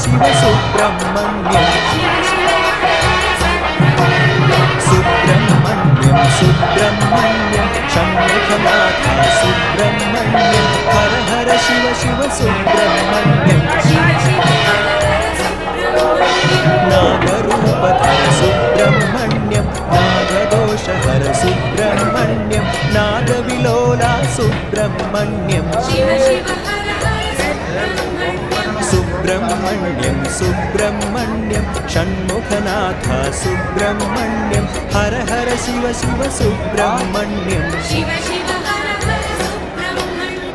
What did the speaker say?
Shiv Subrahmanyam Subrahmanyam Subrahmanyam Shanmukhanath Subrahmanyam हर हर Shiv Shiv Subrahmanyam नागरूपधर Subrahmanyam नागदोषहर Subrahmanyam नागविलोला Subrahmanyam Subrahmanyam Subrahmanyam Shanmukhanath Subrahmanyam हर हर Shiv Shiv Subrahmanyam Shiv Shiv हर हर Subrahmanyam